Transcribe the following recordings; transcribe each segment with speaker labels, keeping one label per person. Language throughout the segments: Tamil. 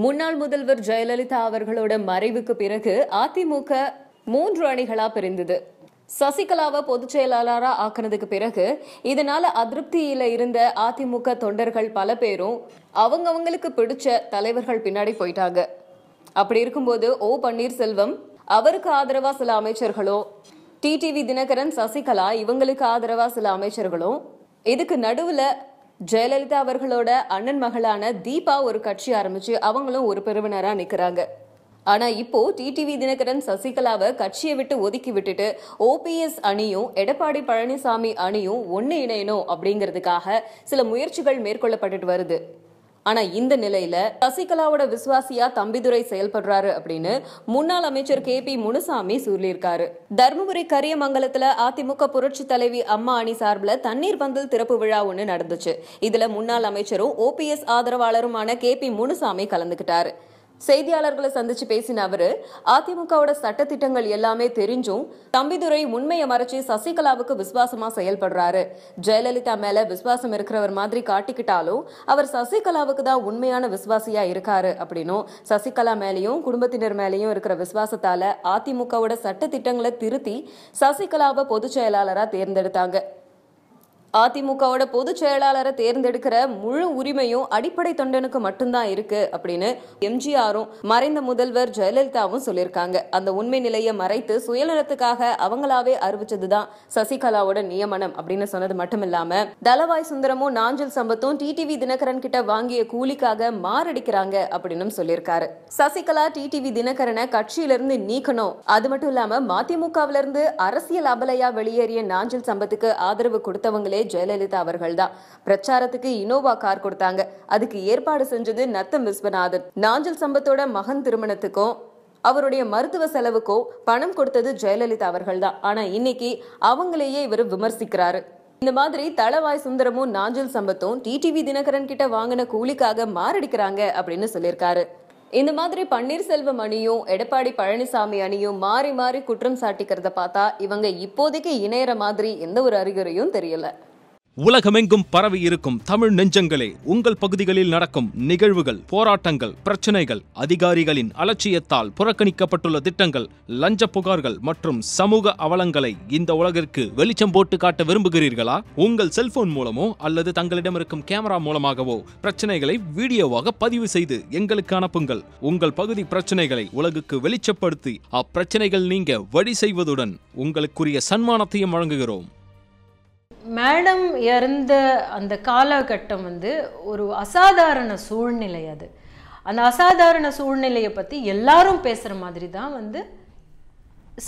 Speaker 1: முன்னாள் முதல்வர் ஜெயலலிதா அவர்களோட மறைவுக்கு பிறகு அதிமுக 3 அணிகளா பிரிந்தது. சசிகலாவை பொதுச் செயலாளரா ஆக்கினதுக்கு பிறகு இதனால அதிருப்தியில இருந்த அதிமுக தொண்டர்கள் பல பேரும் அவங்களுக்கு பிடிச்ச தலைவர்கள் பின்னாடி போயிட்டாங்க. அப்படி இருக்கும்போது பன்னீர்செல்வம் அவருக்கு ஆதரவா சில அமைச்சர்களோ, டிடிவி தினகரன், சசிகலா இவங்களுக்கு ஆதரவா சில அமைச்சர்களும், இதுக்கு நடுவுல ஜெயலலிதா அவர்களோட அண்ணன் மகளான தீபா ஒரு கட்சி ஆரம்பிச்சு அவங்களும் ஒரு பிரிவினரா நிக்கிறாங்க. ஆனா இப்போ டிடிவி தினகரன் சசிகலாவை கட்சியை விட்டு ஒதுக்கி விட்டுட்டு ஓபிஎஸ் அணியும் எடப்பாடி பழனிசாமி அணியும் ஒன்னு இணையணும் அப்படிங்கிறதுக்காக சில முயற்சிகள் மேற்கொள்ளப்பட்டு வருது. ஆனா இந்த நிலையில சசிகலாவோட விசுவாசியா தம்பிதுரை செயல்படுறாரு அப்படின்னு முன்னாள் அமைச்சர் KP முனுசாமி சொல்லியிருக்காரு. தர்மபுரி கரியமங்கலத்துல அதிமுக புரட்சி தலைவி அம்மா அணி சார்பில் தண்ணீர் பந்தல் திறப்பு விழா ஒண்ணு நடந்துச்சு. இதுல முன்னாள் அமைச்சரும் ஓபிஎஸ் ஆதரவாளருமான KP முனுசாமி கலந்துகிட்டாரு. செய்தியாளர்களை சந்திச்சு பேசின அவரு, அதிமுகவோட சட்டத்திட்டங்கள் எல்லாமே தெரிஞ்சும் தம்பிதுரை உண்மையை மறைச்சு சசிகலாவுக்கு விசுவாசமா செயல்படுறாரு. ஜெயலலிதா மேல விசுவாசம் இருக்கிறவர் மாதிரி காட்டிக்கிட்டாலும் அவர் சசிகலாவுக்கு தான் உண்மையான விசுவாசியா இருக்காரு அப்படின்னும், சசிகலா மேலையும் குடும்பத்தினர் மேலையும் இருக்கிற விசுவாசத்தால அதிமுகவோட சட்டத்திட்டங்களை திருத்தி சசிகலாவை பொதுச் செயலாளரா தேர்ந்தெடுத்தாங்க. அதிமுகவோட பொதுச் செயலாளரை தேர்ந்தெடுக்கிற முழு உரிமையும் அடிப்படை தொண்டனுக்கு மட்டும்தான் இருக்கு அப்படின்னு எம்ஜிஆரும் மறைந்த முதல்வர் ஜெயலலிதாவும் சொல்லியிருக்காங்க. அந்த உண்மை நிலையை மறைத்து சுயநலத்துக்காக அவங்களாவே அறிவிச்சதுதான் சசிகலாவோட நியமனம் அப்படின்னு சொன்னது மட்டும் இல்லாம, தளவாய் சுந்தரமும் நாஞ்சில் சம்பத்தும் டிடிவி தினகரன் கிட்ட வாங்கிய கூலிக்காக மாரடிக்கிறாங்க அப்படின்னு சொல்லியிருக்காரு. சசிகலா டிடிவி தினகரனை கட்சியிலிருந்து நீக்கணும், அது மட்டும் இல்லாம மதிமுகவில இருந்து அரசியல் அபலையா வெளியேறிய நாஞ்சில் சம்பத்துக்கு ஆதரவு கொடுத்தவங்களே ஜெயலலிதா அவர்கள் தான். பிரச்சாரத்துக்கு இனோவா கார் கொடுத்தாங்க. அதுக்கு ஏற்பாடு செஞ்சது நத்தம் விஸ்வநாதன். நாஞ்சில் சம்பத்தோட மகன் திருமணத்துக்கும் அவருடைய மருத்துவ செலவுக்கோ பணம் கொடுத்தது ஜெயலலிதா அவர்கள் தான். ஆனா இன்னைக்கு அவங்களையே இவர் விமர்சிக்கிறாரு. இந்த மாதிரி தளவாய் சுந்தரமும் நாஞ்சில் சம்பத்தும் டிடிவி தினகரன் கிட்ட வாங்கின கூலிக்காக மாரடிக்கிறாங்க அப்படின்னு சொல்லியிருக்காரு. இந்த மாதிரி பன்னீர்செல்வம் அணியும் எடப்பாடி பழனிசாமி அணியும் மாறி மாறி குற்றம் சாட்டிக்கிறத பார்த்தா இவங்க இப்போதைக்கு இணையற மாதிரி எந்த ஒரு அறிகுறியும் தெரியல.
Speaker 2: உலகமெங்கும் பரவி இருக்கும் தமிழ் நெஞ்சங்களே, உங்கள் பகுதிகளில் நடக்கும் நிகழ்வுகள், போராட்டங்கள், பிரச்சனைகள், அதிகாரிகளின் அலட்சியத்தால் புறக்கணிக்கப்பட்டுள்ள திட்டங்கள், லஞ்ச புகார்கள் மற்றும் சமூக அவலங்களை இந்த உலகிற்கு வெளிச்சம் போட்டு காட்ட விரும்புகிறீர்களா? உங்கள் செல்போன் மூலமோ அல்லது தங்களிடம் இருக்கும் கேமரா மூலமாகவோ பிரச்சனைகளை வீடியோவாக பதிவு செய்து எங்களுக்கு அனுப்புங்கள். உங்கள் பகுதி பிரச்சனைகளை உலகுக்கு வெளிச்சப்படுத்தி அப்பிரச்சனைகள் நீங்க வழி செய்வதுடன் உங்களுக்குரிய சன்மானத்தையும் வழங்குகிறோம்.
Speaker 3: மேடம் இறந்த அந்த காலகட்டம் ஒரு அசாதாரண சூழ்நிலை. அது அந்த அசாதாரண சூழ்நிலையை பற்றி எல்லாரும் பேசுகிற மாதிரி தான்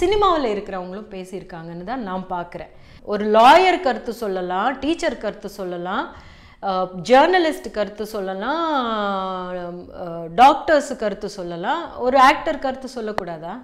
Speaker 3: சினிமாவில் இருக்கிறவங்களும் பேசியிருக்காங்கன்னு தான் நான் பார்க்குறேன். ஒரு லாயர் கருத்து சொல்லலாம், டீச்சர் கருத்து சொல்லலாம், ஜேர்னலிஸ்ட் கருத்து சொல்லலாம், டாக்டர்ஸ் கருத்து சொல்லலாம், ஒரு ஆக்டர் கருத்து சொல்லக்கூடாதா?